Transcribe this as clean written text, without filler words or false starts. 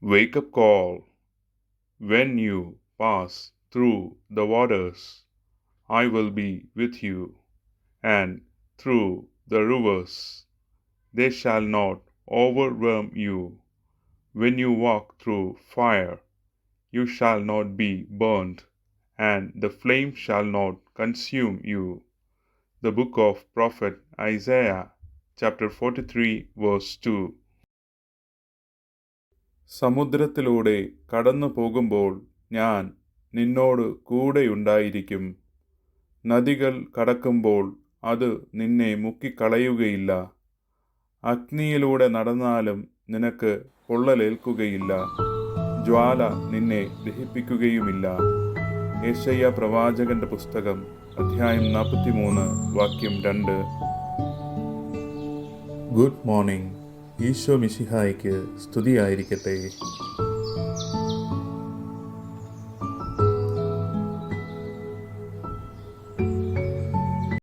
Wake up call. When you pass through the waters, I will be with you, and through the rivers, they shall not overwhelm you. When you walk through fire, you shall not be burned, and the flame shall not consume you. The book of Prophet Isaiah, chapter 43, verse 2. സമുദ്രത്തിലൂടെ കടന്നു പോകുമ്പോൾ ഞാൻ നിന്നോട് കൂടെയുണ്ടായിരിക്കും. നദികൾ കടക്കുമ്പോൾ അത് നിന്നെ മുക്കിക്കളയുകയില്ല. അഗ്നിയിലൂടെ നടന്നാലും നിനക്ക് പൊള്ളലേൽക്കുകയില്ല. ജ്വാല നിന്നെ ദഹിപ്പിക്കുകയുമില്ല. യെശയ്യാ പ്രവാചകന്റെ പുസ്തകം അധ്യായം 43 വാക്യം 2. Good morning. ഈശോ മിശിഹായ്ക്ക് സ്തുതിയായിരിക്കട്ടെ.